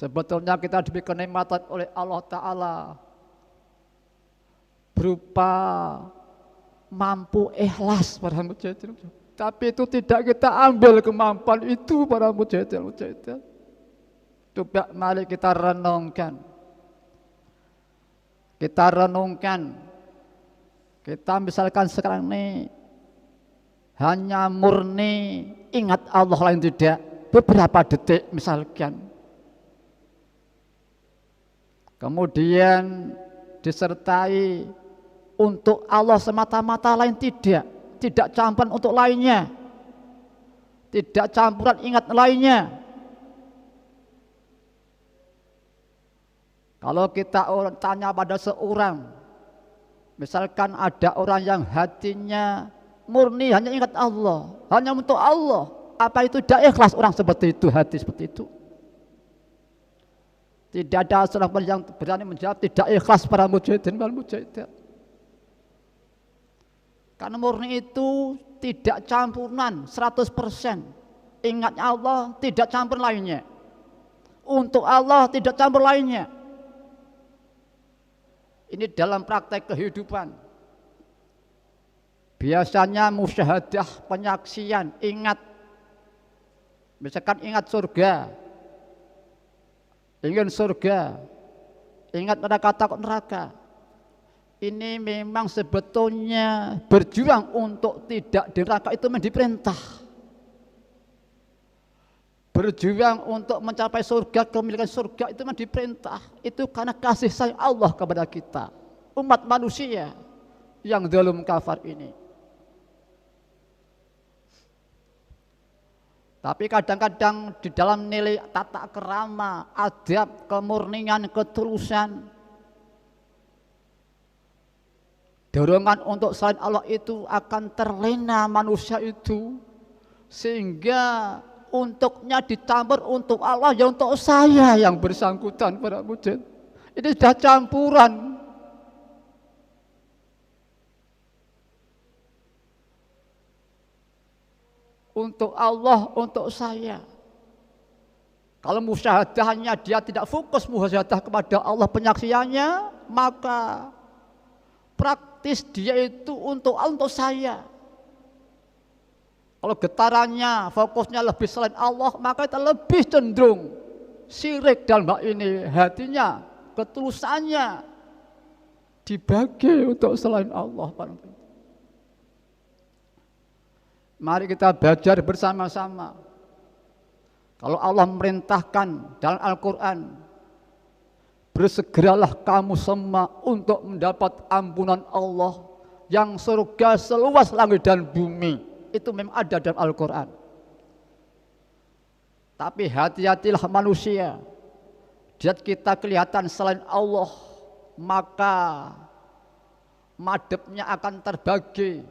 Sebetulnya kita diberi kenikmatan oleh Allah Ta'ala berupa mampu ikhlas para mujahidin. Tapi itu tidak kita ambil kemampuan itu para mujahidin. Coba mari kita renungkan. Kita misalkan sekarang ini hanya murni ingat Allah lain tidak beberapa detik misalkan. Kemudian disertai untuk Allah semata-mata lain tidak campuran untuk lainnya, tidak campuran ingat lainnya. Kalau kita tanya pada seorang, misalkan ada orang yang hatinya murni hanya ingat Allah, hanya untuk Allah, apa itu tidak ikhlas orang seperti itu, hati seperti itu? Tidak ada seorang pun yang berani menjawab tidak ikhlas para mujahidin wal mujahidat. Karena murni itu tidak campuran 100%. Ingat Allah, tidak campur lainnya. Untuk Allah, tidak campur lainnya. Ini dalam praktek kehidupan. Biasanya musyahadah, penyaksian, ingat. Misalkan ingat surga, ingin surga, ingat neraka, takut neraka. Ini memang sebetulnya berjuang untuk tidak di neraka itu memang diperintah. Berjuang untuk mencapai surga, kemilikan surga itu memang diperintah. Itu karena kasih sayang Allah kepada kita, umat manusia yang zalim kafir ini. Tapi kadang-kadang di dalam nilai tata kerama, adab, kemurnian, ketulusan, dorongan untuk selain Allah itu akan terlena manusia itu, sehingga untuknya dicampur untuk Allah ya untuk saya yang bersangkutan para mujahid. Ini sudah campuran. Untuk Allah, untuk saya. Kalau musyahadahnya dia tidak fokus musyahadah kepada Allah penyaksiannya, maka praktis dia itu untuk Allah, untuk saya. Kalau getarannya, fokusnya lebih selain Allah, maka kita lebih cenderung syirik dalam hal ini. Hatinya, ketulusannya dibagi untuk selain Allah. Mari kita belajar bersama-sama. Kalau Allah memerintahkan dalam Al-Quran, bersegeralah kamu semua untuk mendapat ampunan Allah yang surga seluas langit dan bumi. Itu memang ada dalam Al-Quran. Tapi hati-hatilah manusia. Jika kita kelihatan selain Allah, maka madhabnya akan terbagi,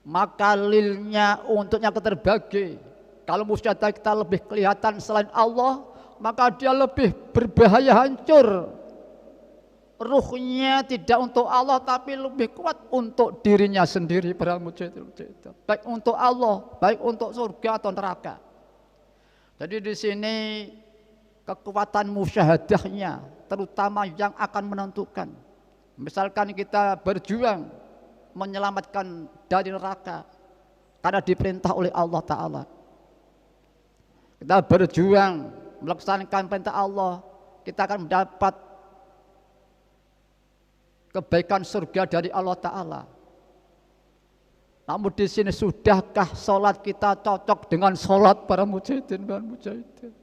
maka lilnya untuknya akan terbagi. Kalau musyahadah kita lebih kelihatan selain Allah, maka dia lebih berbahaya, hancur. Ruhnya tidak untuk Allah, tapi lebih kuat untuk dirinya sendiri. Baik untuk Allah, baik untuk surga atau neraka. Jadi di sini kekuatan musyahadahnya, terutama yang akan menentukan. Misalkan kita berjuang menyelamatkan dari neraka karena diperintah oleh Allah Ta'ala. Kita berjuang melaksanakan perintah Allah, kita akan mendapat kebaikan surga dari Allah Ta'ala. Namun di sini sudahkah sholat kita cocok dengan sholat para mujahidin dan mujahidin?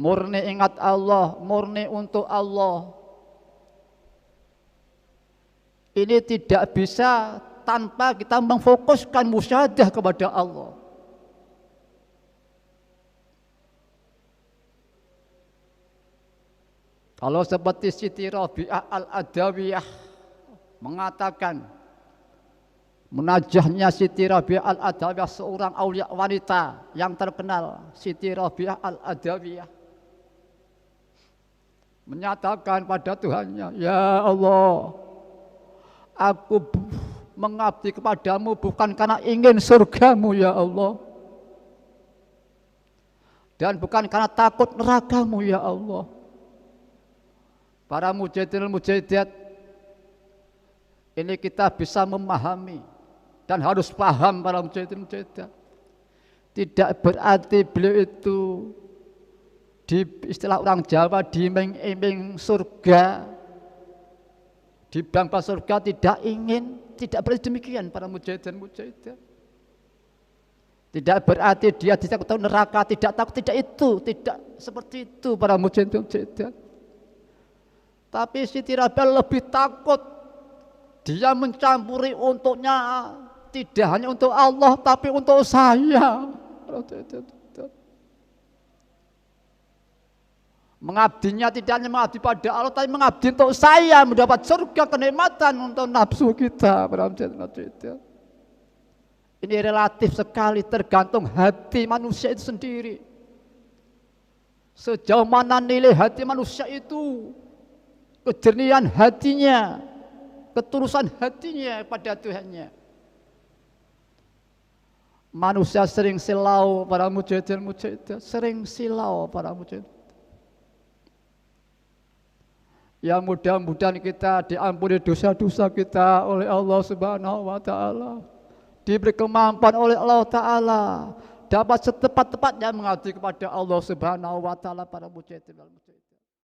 Murni ingat Allah, murni untuk Allah. Ini tidak bisa tanpa kita memfokuskan musyahadah kepada Allah. Kalau seperti Siti Rabi'ah Al-Adawiyah mengatakan, munajahnya Siti Rabi'ah Al-Adawiyah, seorang aulia wanita yang terkenal, Siti Rabi'ah Al-Adawiyah, menyatakan pada Tuhannya, ya Allah, aku mengabdi kepadamu bukan karena ingin surgamu ya Allah. dan bukan karena takut neraka-Mu ya Allah. Para mujahidin mujahidat ini kita bisa memahami dan harus paham para mujahidin mujahidat. Tidak berarti beliau itu di istilah orang Jawa diiming-iming surga, di bangsa surga, tidak ingin, tidak berarti demikian para mujahidin mujahidat. Tidak berarti dia tidak tahu neraka, tidak takut, tidak itu, tidak seperti itu para mujahidin mujahidat. Tapi Siti Rabi'ah lebih takut, dia mencampuri untuknya, tidak hanya untuk Allah tapi untuk saya. Mengabdinya tidak hanya mengabdi pada Allah, tapi mengabdi untuk saya, mendapat surga, kenikmatan untuk nafsu kita. Ini relatif sekali, tergantung hati manusia itu sendiri. Sejauh mana nilai hati manusia itu, kejernihan hatinya, ketulusan hatinya pada Tuhannya. Manusia sering silau para mujahidin mujahidat, sering silau para mujahidin. Ya mudah-mudahan kita diampuni dosa-dosa kita oleh Allah Subhanahu wa taala. Diberi kemampuan oleh Allah taala, dapat setepat-tepatnya mengabdi kepada Allah Subhanahu wa taala para mujahidin.